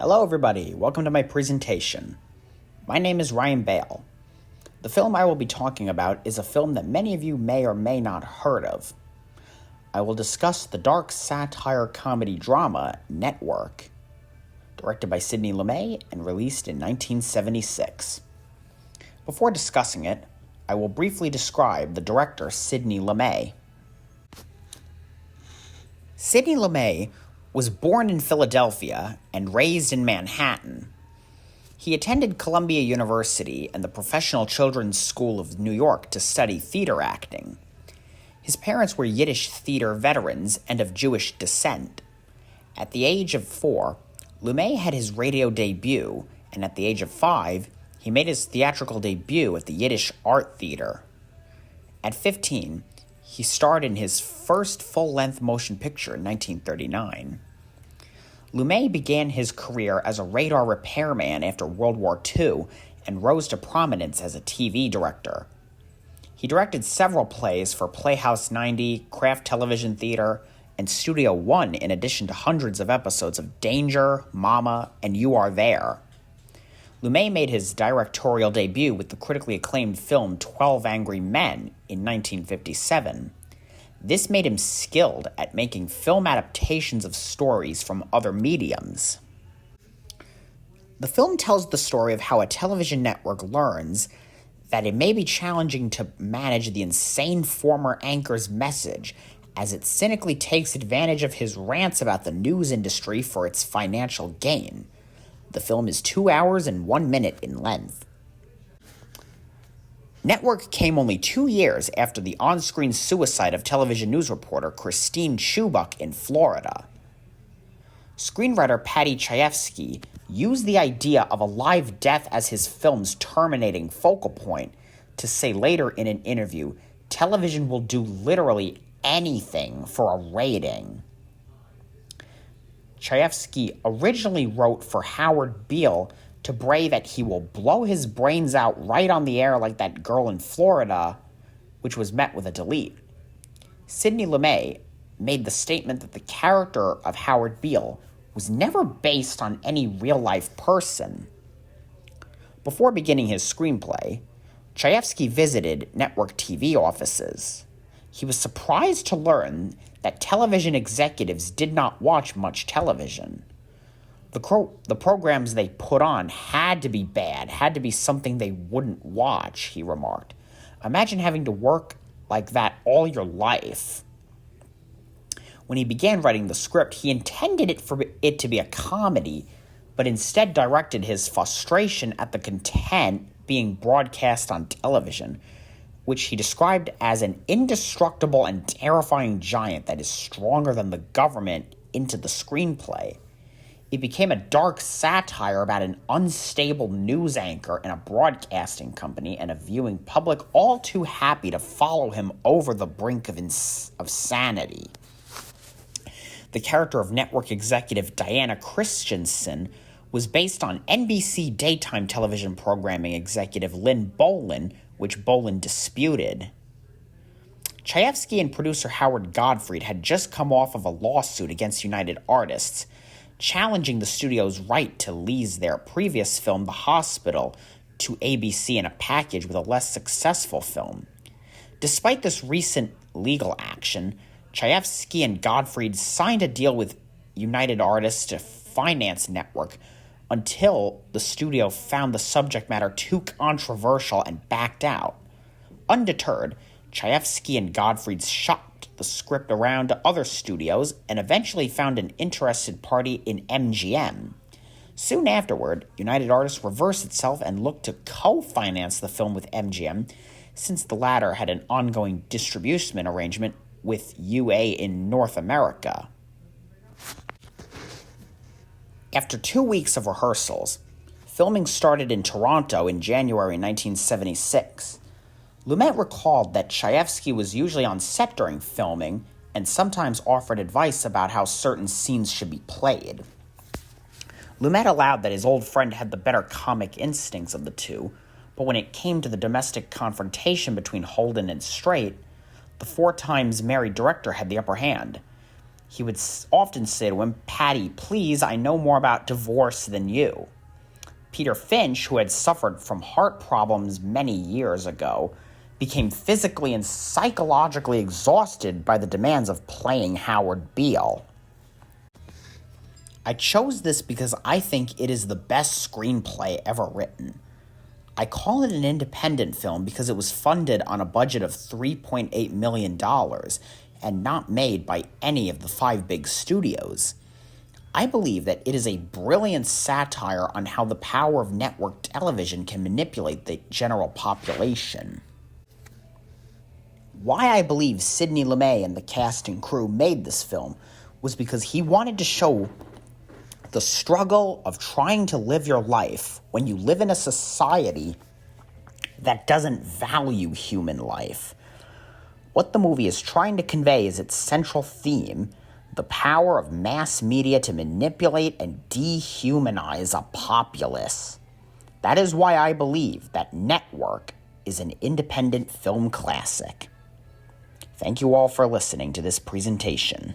Hello everybody, welcome to my presentation. My name is Ryan Bale. The film I will be talking about is a film that many of you may or may not heard of. I will discuss the dark satire comedy drama Network, directed by Sidney Lumet and released in 1976. Before discussing it, I will briefly describe the director Sidney Lumet. Sidney Lumet was born in Philadelphia and raised in Manhattan. He attended Columbia University and the Professional Children's School of New York to study theater acting. His parents were Yiddish theater veterans and of Jewish descent. At the age of 4, Lumet had his radio debut, and at the age of 5, he made his theatrical debut at the Yiddish Art Theater. At 15, he starred in his first full-length motion picture in 1939. Lumet began his career as a radar repairman after World War II and rose to prominence as a TV director. He directed several plays for Playhouse 90, Kraft Television Theater, and Studio One in addition to hundreds of episodes of Danger, Mama, and You Are There. Lumet made his directorial debut with the critically acclaimed film 12 Angry Men in 1957. This made him skilled at making film adaptations of stories from other mediums. The film tells the story of how a television network learns that it may be challenging to manage the insane former anchor's message as it cynically takes advantage of his rants about the news industry for its financial gain. The film is 2 hours and 1 minute in length. Network came only 2 years after the on-screen suicide of television news reporter Christine Chubbuck in Florida. Screenwriter Paddy Chayefsky used the idea of a live death as his film's terminating focal point to say later in an interview, television will do literally anything for a rating. Chayefsky originally wrote for Howard Beale to bray that he will blow his brains out right on the air like that girl in Florida, which was met with a delete. Sidney Lumet made the statement that the character of Howard Beale was never based on any real-life person. Before beginning his screenplay, Chayefsky visited network TV offices. He was surprised to learn that television executives did not watch much television. The programs they put on had to be bad, had to be something they wouldn't watch, he remarked. Imagine having to work like that all your life. When he began writing the script, he intended it for it to be a comedy, but instead directed his frustration at the content being broadcast on television, which he described as an indestructible and terrifying giant that is stronger than the government, into the screenplay. It became a dark satire about an unstable news anchor in a broadcasting company and a viewing public all too happy to follow him over the brink of sanity. The character of network executive Diana Christensen was based on NBC daytime television programming executive Lynn Boland, which Boland disputed. Chayefsky and producer Howard Gottfried had just come off of a lawsuit against United Artists, challenging the studio's right to lease their previous film, The Hospital, to ABC in a package with a less successful film. Despite this recent legal action, Chayefsky and Gottfried signed a deal with United Artists to finance Network until the studio found the subject matter too controversial and backed out. Undeterred, Chayefsky and Gottfried shopped the script around to other studios and eventually found an interested party in MGM. Soon afterward, United Artists reversed itself and looked to co-finance the film with MGM, since the latter had an ongoing distribution arrangement with UA in North America. After 2 weeks of rehearsals, filming started in Toronto in January 1976. Lumet recalled that Chayefsky was usually on set during filming and sometimes offered advice about how certain scenes should be played. Lumet allowed that his old friend had the better comic instincts of the two, but when it came to the domestic confrontation between Holden and Strait, the 4 times married director had the upper hand. He would often say to him, "Patty, please, I know more about divorce than you." Peter Finch, who had suffered from heart problems many years ago, became physically and psychologically exhausted by the demands of playing Howard Beale. I chose this because I think it is the best screenplay ever written. I call it an independent film because it was funded on a budget of $3.8 million and not made by any of the 5 big studios. I believe that it is a brilliant satire on how the power of network television can manipulate the general population. Why I believe Sidney Lumet and the cast and crew made this film was because he wanted to show the struggle of trying to live your life when you live in a society that doesn't value human life. What the movie is trying to convey is its central theme: the power of mass media to manipulate and dehumanize a populace. That is why I believe that Network is an independent film classic. Thank you all for listening to this presentation.